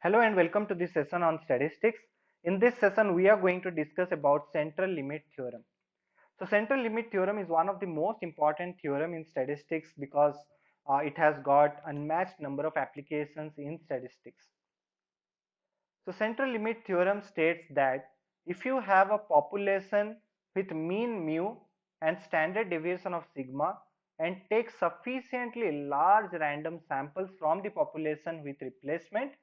Hello and welcome to this session on statistics. In this session, we are going to discuss about central limit theorem. So central limit theorem is one of the most important theorem in statistics because it has got unmatched number of applications in statistics. So central limit theorem states that if you have a population with mean mu and standard deviation of sigma and take sufficiently large random samples from the population with replacement,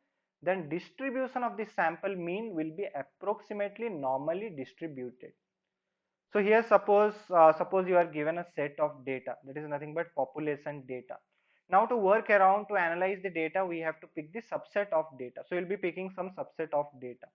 then distribution of the sample mean will be approximately normally distributed. So here suppose you are given a set of data, that is nothing but population data. Now to work around to analyze the data, we have to pick the subset of data. So you'll be picking some subset of data.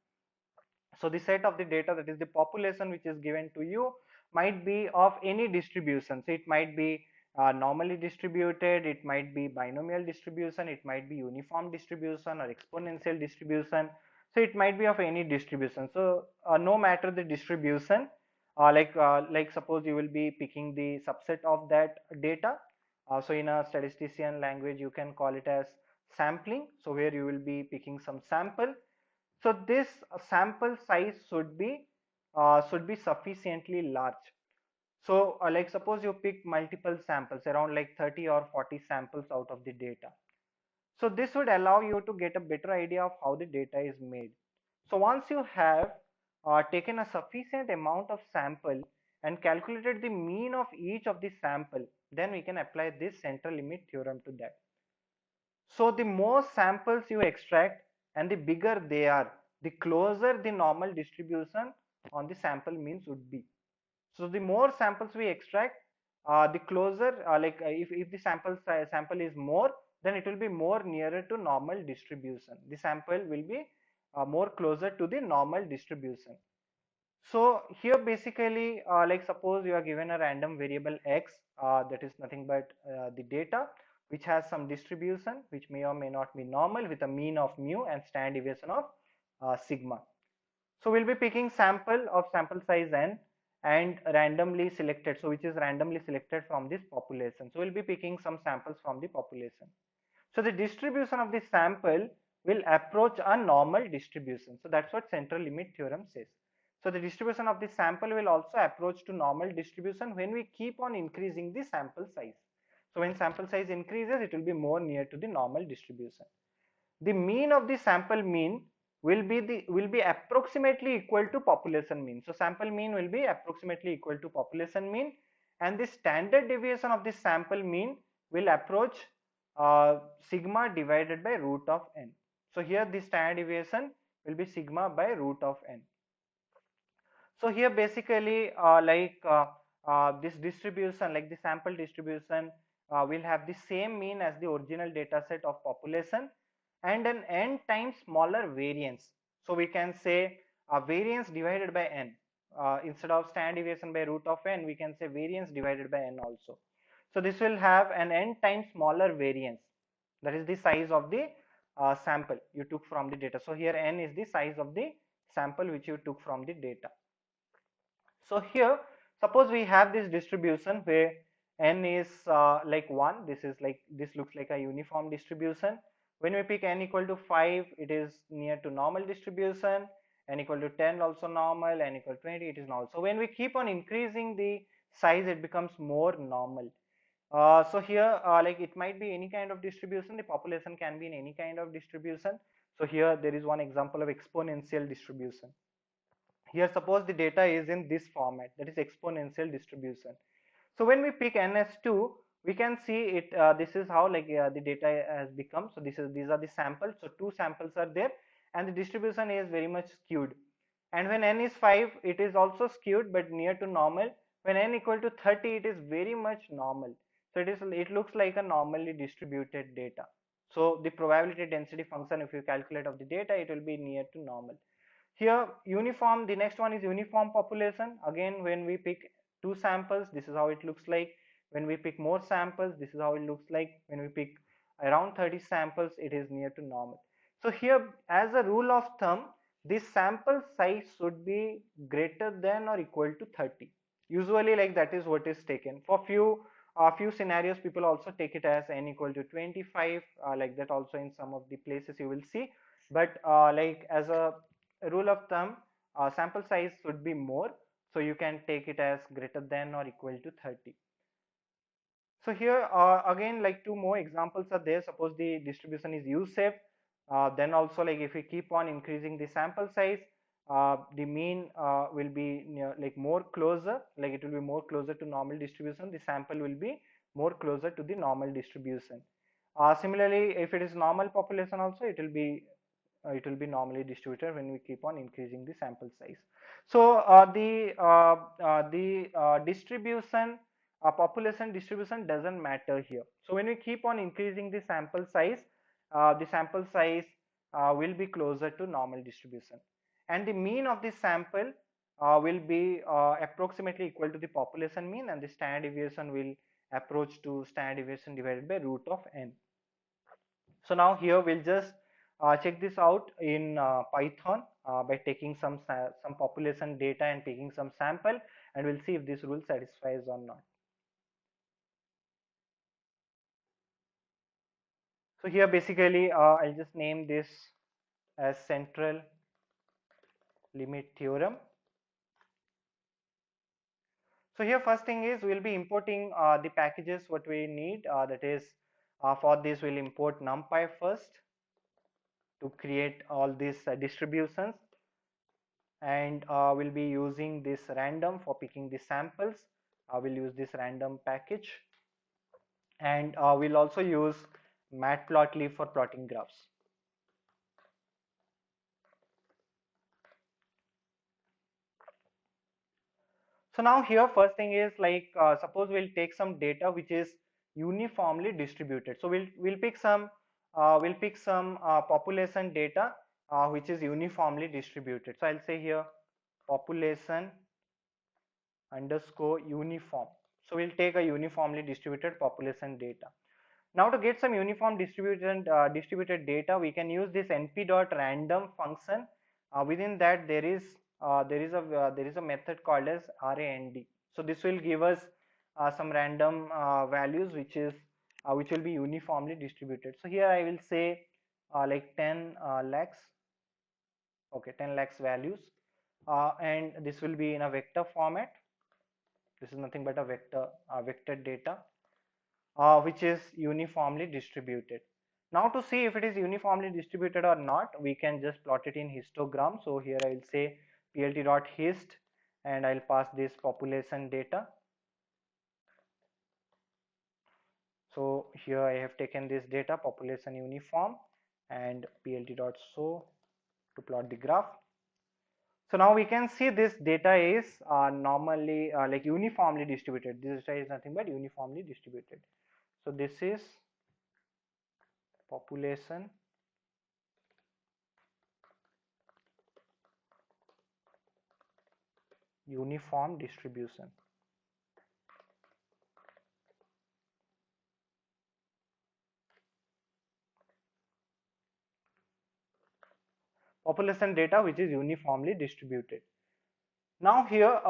So the set of the data, that is the population which is given to you, might be of any distribution. So it might be normally distributed, it might be binomial distribution, it might be uniform distribution or exponential distribution. So it might be of any distribution. So no matter the distribution, like suppose you will be picking the subset of that data. So in a statistician language, you can call it as sampling. So where you will be picking some sample. So this sample size should be sufficiently large. So like suppose you pick multiple samples, around like 30 or 40 samples out of the data. So this would allow you to get a better idea of how the data is made. So once you have taken a sufficient amount of sample and calculated the mean of each of the sample, then we can apply this central limit theorem to that. So the more samples you extract and the bigger they are, the closer the normal distribution on the sample means would be. So the more samples we extract, the closer, if the sample is more, then it will be more nearer to normal distribution. The sample will be more closer to the normal distribution. So here basically, like suppose you are given a random variable x, that is nothing but the data which has some distribution which may or may not be normal with a mean of mu and standard deviation of sigma. So we'll be picking sample of sample size n and randomly selected, so which is randomly selected from this population. So we'll be picking some samples from the population. So the distribution of the sample will approach a normal distribution. So that's what central limit theorem says. So the distribution of the sample will also approach to normal distribution when we keep on increasing the sample size. So when sample size increases, it will be more near to the normal distribution. The mean of the sample mean will be approximately equal to population mean. So sample mean will be approximately equal to population mean, and the standard deviation of the sample mean will approach sigma divided by root of n. So here the standard deviation will be sigma by root of n. So here basically this distribution, like the sample distribution, will have the same mean as the original data set of population and an n times smaller variance. So we can say variance divided by n. Instead of standard deviation by root of n, we can say variance divided by n also. So this will have an n times smaller variance. That is the size of the sample you took from the data. So here n is the size of the sample which you took from the data. So here suppose we have this distribution where n is like 1, this looks like a uniform distribution. When we pick n equal to 5, it is near to normal distribution, n equal to 10 also normal, n equal to 20 it is normal. So when we keep on increasing the size, it becomes more normal. So here like it might be any kind of distribution, the population can be in any kind of distribution. So here there is one example of exponential distribution. Here suppose the data is in this format, that is exponential distribution. So when we pick n as 2, we can see it, this is how the data has become. So these are the samples, so two samples are there and the distribution is very much skewed. And when n is 5, it is also skewed but near to normal. When n equal to 30, it is very much normal. So it looks like a normally distributed data. So the probability density function, if you calculate of the data, it will be near to normal. Here uniform, the next one is uniform population. Again, when we pick two samples, this is how it looks like. When we pick more samples, this is how it looks like. When we pick around 30 samples, it is near to normal. So here, as a rule of thumb, this sample size should be greater than or equal to 30. Usually like that is what is taken. For few a few scenarios people also take it as n equal to 25, like that also in some of the places you will see. But like as a rule of thumb, sample size should be more, so you can take it as greater than or equal to 30. So here again, like two more examples are there. Suppose the distribution is U-shaped, then also like if we keep on increasing the sample size, the mean will be near, like more closer, like it will be more closer to normal distribution. The sample will be more closer to the normal distribution. Similarly, if it is normal population also, it will be normally distributed when we keep on increasing the sample size. So the distribution, population distribution doesn't matter here. So when we keep on increasing the sample size will be closer to normal distribution, and the mean of the sample will be approximately equal to the population mean, and the standard deviation will approach to standard deviation divided by root of n. So now here we'll just check this out in Python by taking some population data and taking some sample, and we'll see if this rule satisfies or not. So here basically I'll just name this as central limit theorem. So here first thing is we'll be importing the packages what we need, that is for this we'll import numpy first to create all these distributions, and we'll be using this random for picking the samples. We'll use this random package, and we'll also use matplotlib for plotting graphs. So now here first thing is like suppose we'll take some data which is uniformly distributed. So we'll pick some population data which is uniformly distributed. So I'll say here population underscore uniform. So we'll take a uniformly distributed population data. Now to get some uniform distributed data, we can use this np.random function. Within that there is a method called as rand. So this will give us some random values which will be uniformly distributed. So here I will say like 10 lakhs. Okay, 10 lakhs values, and this will be in a vector format. This is nothing but a vector data which is uniformly distributed. Now to see if it is uniformly distributed or not, we can just plot it in histogram. So here I will say plt.hist, and I'll pass this population data. So here I have taken this data population uniform and plt.show to plot the graph. So now we can see this data is normally like uniformly distributed. This data is nothing but uniformly distributed. So this is population uniform distribution. Population data which is uniformly distributed. Now here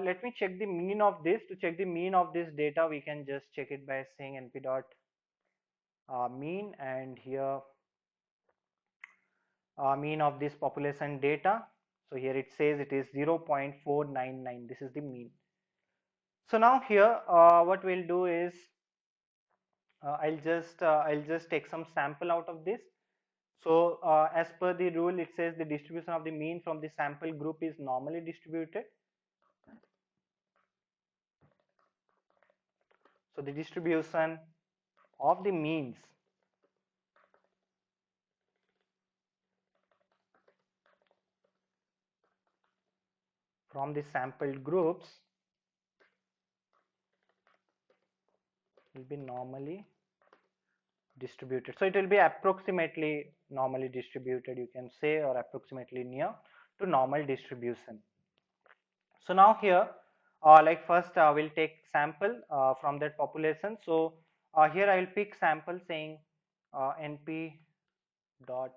let me check the mean of this. To check the mean of this data, we can just check it by saying np dot mean, and here mean of this population data. So here it says it is 0.499. This is the mean. So now here what we'll do is I'll just take some sample out of this. So as per the rule, it says the distribution of the mean from the sample group is normally distributed. So the distribution of the means from the sampled groups will be normally distributed. So it will be approximately normally distributed, you can say, or approximately near to normal distribution. So now here like first we'll take sample from that population. So here I will pick sample saying np dot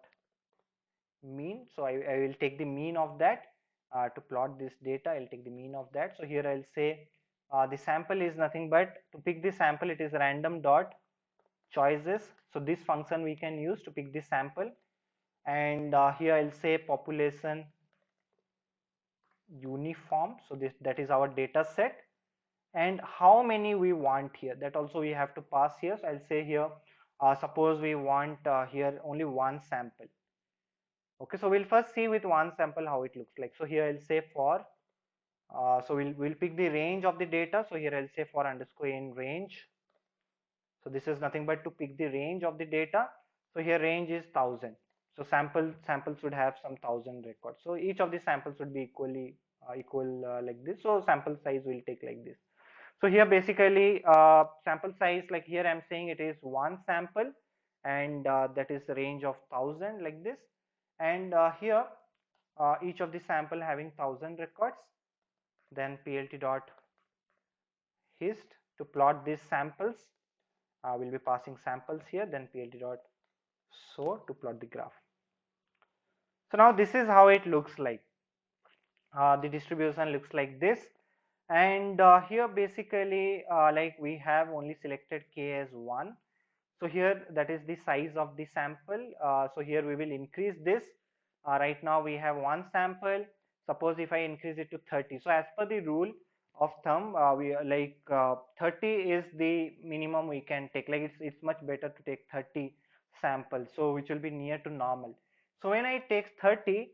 mean. So I will take the mean of that to plot this data. I'll take the mean of that. So here I'll say The sample is nothing but, to pick the sample, it is random dot choices. So this function we can use to pick the sample, and here I'll say population uniform. So this, that is our data set, and how many we want here, that also we have to pass here. So I'll say here, suppose we want here only one sample. Okay, so we'll first see with one sample how it looks like. So here I'll say for so we'll pick the range of the data. So here I'll say for underscore in range. So this is nothing but to pick the range of the data. So here range is 1000. So sample should have some 1000 records. So each of the samples should be equal like this. So sample size will take like this. So here basically sample size, like here I'm saying it is one sample, and that is the range of 1000 like this. And here each of the sample having 1000 records. Then plt dot hist to plot these samples. We'll be passing samples here. Then plt dot show to plot the graph. So now this is how it looks like. The distribution looks like this, and here basically like we have only selected k as 1. So here that is the size of the sample. So here we will increase this. Right now we have one sample. Suppose if I increase it to 30. So as per the rule of thumb, we like 30 is the minimum we can take. Like it's much better to take 30 samples, so which will be near to normal. So when I take 30,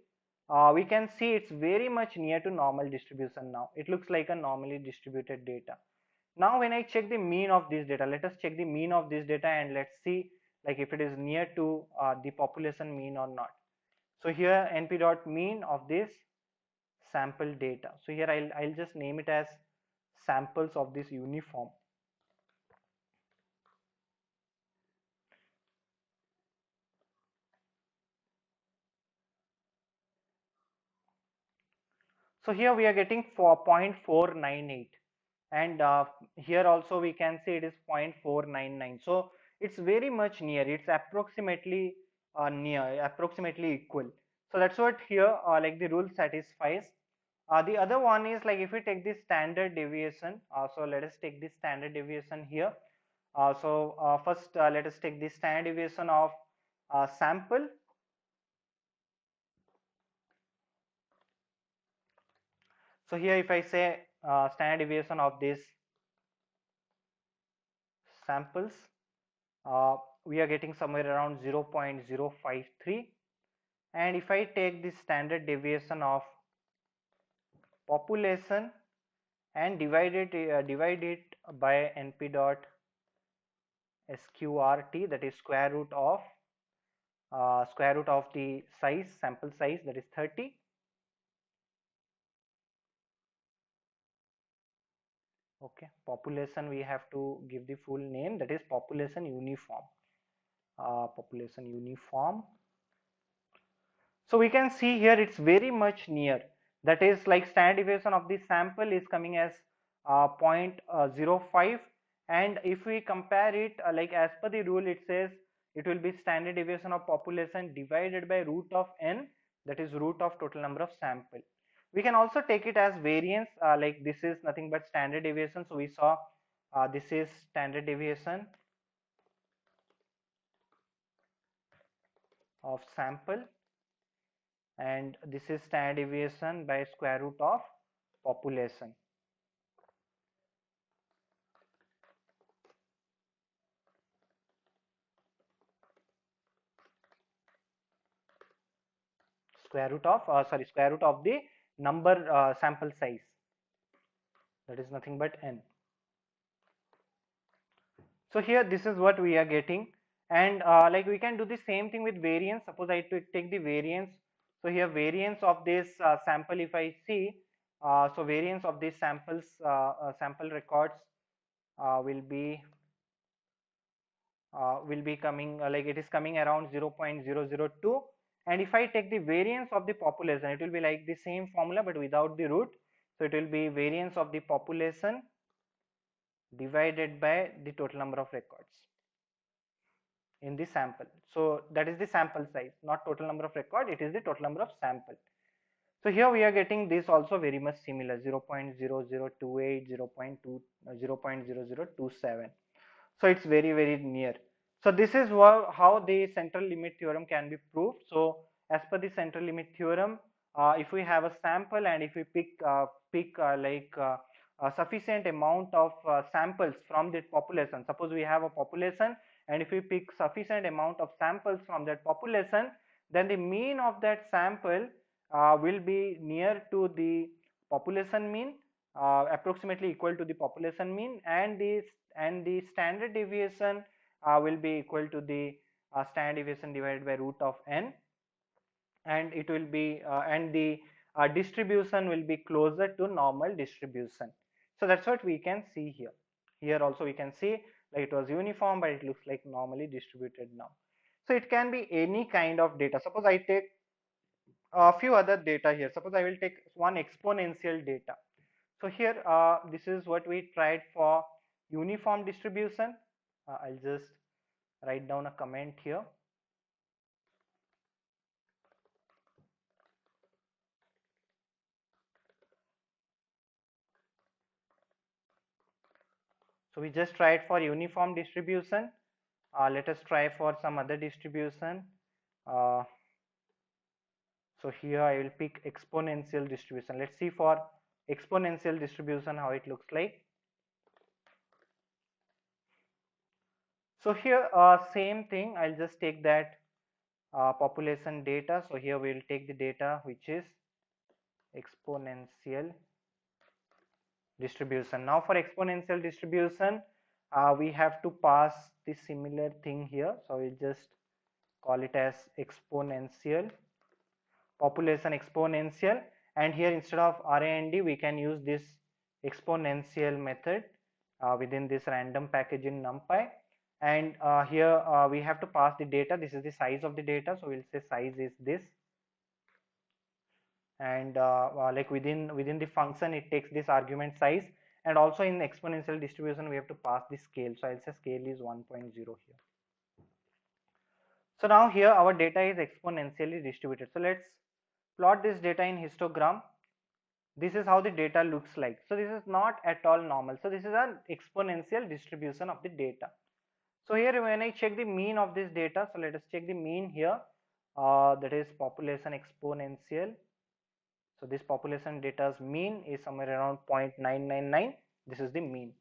we can see it's very much near to normal distribution now. It looks like a normally distributed data. Now when I check the mean of this data, let us check the mean of this data, and let's see like if it is near to the population mean or not. So here np dot mean of this sample data. So here I'll just name it as samples of this uniform. So here we are getting 4.498, and here also we can say it is 0.499. So it's very much near, it's approximately approximately equal. So that's what here like the rule satisfies. The other one is like if we take the standard deviation. So let us take the standard deviation here. First let us take the standard deviation of sample. So here if I say standard deviation of this samples, we are getting somewhere around 0.053, and if I take the standard deviation of population and divide it by np dot sqrt, that is square root of the size, sample size, that is 30. Okay, population we have to give the full name, that is population uniform. Population uniform. So we can see here it's very much near. That is like standard deviation of the sample is coming as 0.05, and if we compare it like as per the rule, it says it will be standard deviation of population divided by root of n, that is root of total number of sample. We can also take it as variance, like this is nothing but standard deviation. So we saw this is standard deviation of sample, and this is standard deviation by square root of population. Square root of the number sample size, that is nothing but n. So here this is what we are getting, and like we can do the same thing with variance. Suppose I take the variance. So here variance of this sample, if I see, so variance of these samples sample records will be coming like it is coming around 0.002. And if I take the variance of the population, it will be like the same formula but without the root. So it will be variance of the population divided by the total number of records in the sample. So that is the sample size, not total number of record, it is the total number of sample. So here we are getting this also very much similar, 0.0028, 0.0027. So it's very near. So this is how the central limit theorem can be proved. So as per the central limit theorem, if we have a sample and if we pick a sufficient amount of samples from the population, suppose we have a population and if we pick sufficient amount of samples from that population, then the mean of that sample will be near to the population mean, approximately equal to the population mean, and the standard deviation will be equal to the standard deviation divided by root of n, and it will be and the distribution will be closer to normal distribution. So that's what we can see here. Here also we can see like it was uniform, but it looks like normally distributed now. So it can be any kind of data. Suppose I take a few other data here. Suppose I will take one exponential data. So here this is what we tried for uniform distribution. I'll just write down a comment here. So we just tried for uniform distribution. Let us try for some other distribution. Uh, so here I will pick exponential distribution. Let's see for exponential distribution how it looks like. So here same thing, I'll just take that population data. So here we will take the data which is exponential distribution. Now for exponential distribution, we have to pass the similar thing here. So we'll just call it as exponential, population exponential, and here instead of RAND we can use this exponential method within this random package in NumPy. And here we have to pass the data. This is the size of the data, so we'll say size is this, and like within the function it takes this argument size, and also in exponential distribution we have to pass the scale. So I'll say scale is 1.0 here. So now here our data is exponentially distributed. So let's plot this data in histogram. This is how the data looks like. So this is not at all normal. So this is an exponential distribution of the data. So here when I check the mean of this data, so let us check the mean here, that is population exponential. So this population data's mean is somewhere around 0.999. This is the mean.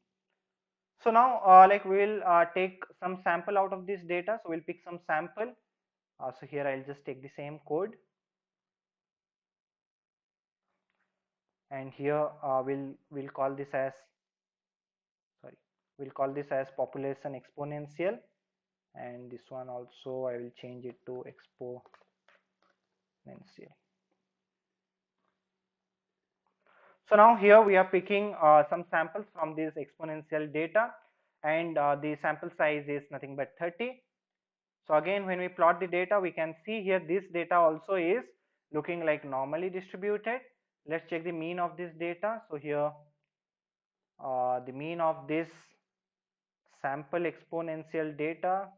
So now like we will take some sample out of this data. So we'll pick some sample. So here I'll just take the same code, and here we'll call this as, sorry, we'll call this as population exponential, and this one also I will change it to exponential. So now here we are picking some samples from this exponential data, and the sample size is nothing but 30. So again when we plot the data, we can see here this data also is looking like normally distributed. Let's check the mean of this data. So here the mean of this sample exponential data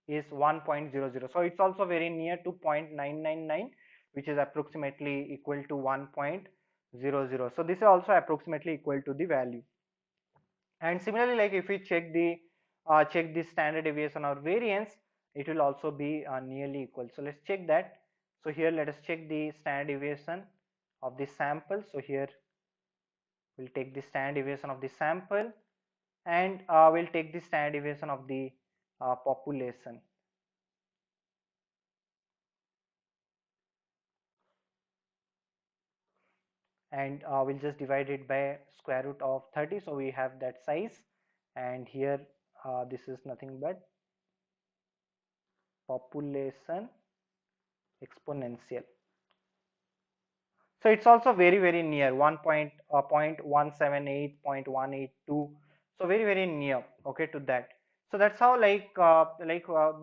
is 1.00. So it's also very near to 0.999, which is approximately equal to 1.00. So this is also approximately equal to the value. And similarly, like if we check the standard deviation or variance, it will also be nearly equal. So let's check that. So here let us check the standard deviation of the sample. So here we'll take the standard deviation of the sample, and we'll take the standard deviation of the population. And we'll just divide it by square root of 30. So we have that size, and here this is nothing but population exponential. So it's also very near 1.178, 0.182. So very near, okay, to that. So that's how be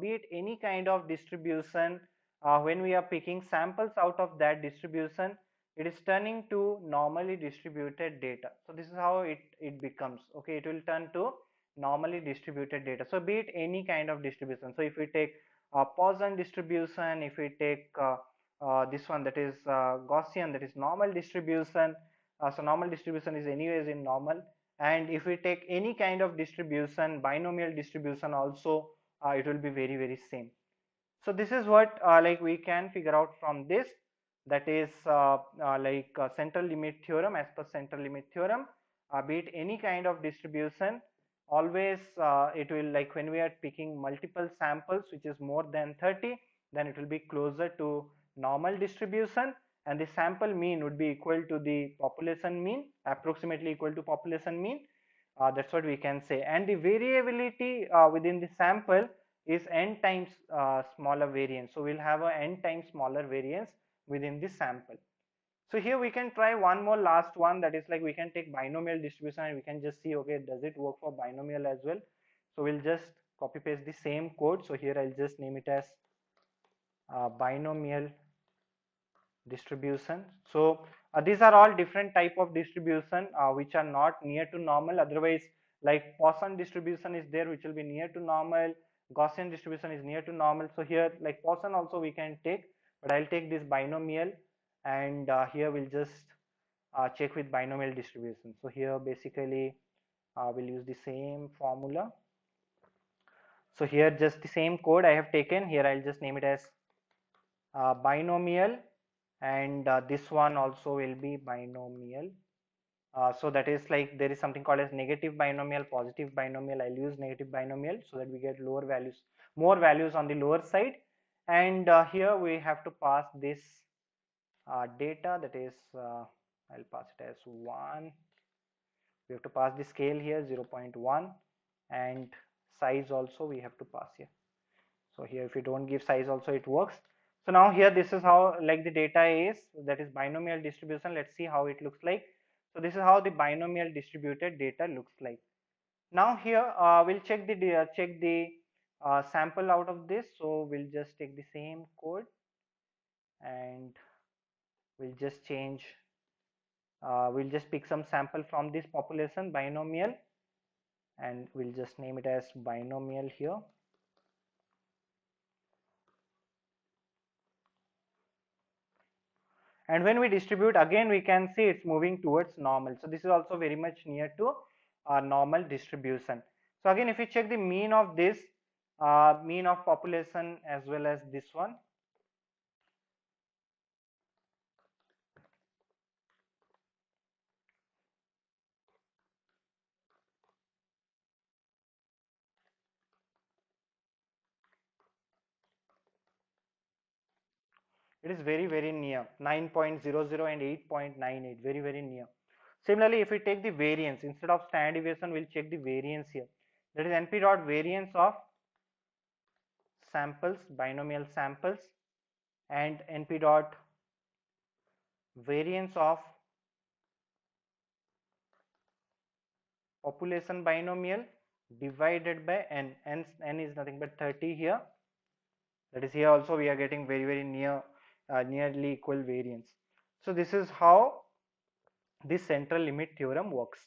it any kind of distribution, when we are picking samples out of that distribution, it is turning to normally distributed data. So this is how it becomes, okay, it will turn to normally distributed data. So be it any kind of distribution. So if we take Poisson distribution, if we take this one, that is Gaussian, that is normal distribution. So normal distribution is anyways in normal, and if we take any kind of distribution, binomial distribution also, it will be very very same. So this is what like we can figure out from this, that is central limit theorem. As per central limit theorem, be it any kind of distribution, always it will, like when we are picking multiple samples which is more than 30, then it will be closer to normal distribution, and the sample mean would be equal to the population mean, approximately equal to population mean. That's what we can say. And the variability within the sample is n times smaller variance. So we'll have a n times smaller variance within the sample. So here we can try one more last one, that is like we can take binomial distribution and we can just see, okay, does it work for binomial as well. So we'll just copy paste the same code. So here I'll just name it as binomial distribution. So these are all different type of distribution which are not near to normal. Otherwise, like Poisson distribution is there, which will be near to normal. Gaussian distribution is near to normal. So here, like Poisson also we can take, but I'll take this binomial, and here we'll just check with binomial distribution. So here basically we'll use the same formula. So here just the same code I have taken. Here I'll just name it as binomial, and this one also will be binomial. So that is like there is something called as negative binomial, positive binomial. I'll use negative binomial so that we get lower values, more values on the lower side. And here we have to pass this data, that is I'll pass it as 1. We have to pass the scale here 0.1, and size also we have to pass here. So here if you don't give size also it works. So now here this is how like the data is, that is binomial distribution. Let's see how it looks like. So this is how the binomial distributed data looks like. Now here we'll check the sample out of this. So we'll just take the same code and we'll just change, we'll just pick some sample from this population binomial, and we'll just name it as binomial here. And when we distribute, again we can see it's moving towards normal. So this is also very much near to normal distribution. So again, if you check the mean of this, mean of population as well as this one, it is very very near 9.00 and 8.98, very very near. Similarly, if we take the variance, instead of standard deviation we'll check the variance here, that is np dot variance of samples, binomial samples, and np dot variance of population binomial divided by n. N is nothing but 30 here. That is here also we are getting very very near, nearly equal variance. So this is how this central limit theorem works.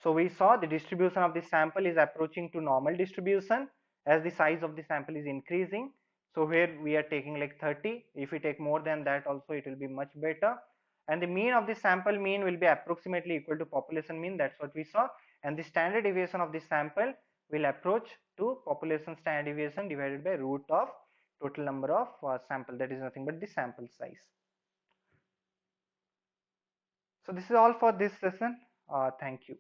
So we saw the distribution of the sample is approaching to normal distribution as the size of the sample is increasing. So here we are taking like 30. If we take more than that also it will be much better. And the mean of the sample mean will be approximately equal to population mean. That's what we saw. And the standard deviation of the sample will approach to population standard deviation divided by root of total number of sample. That is nothing but the sample size. So this is all for this session. Thank you.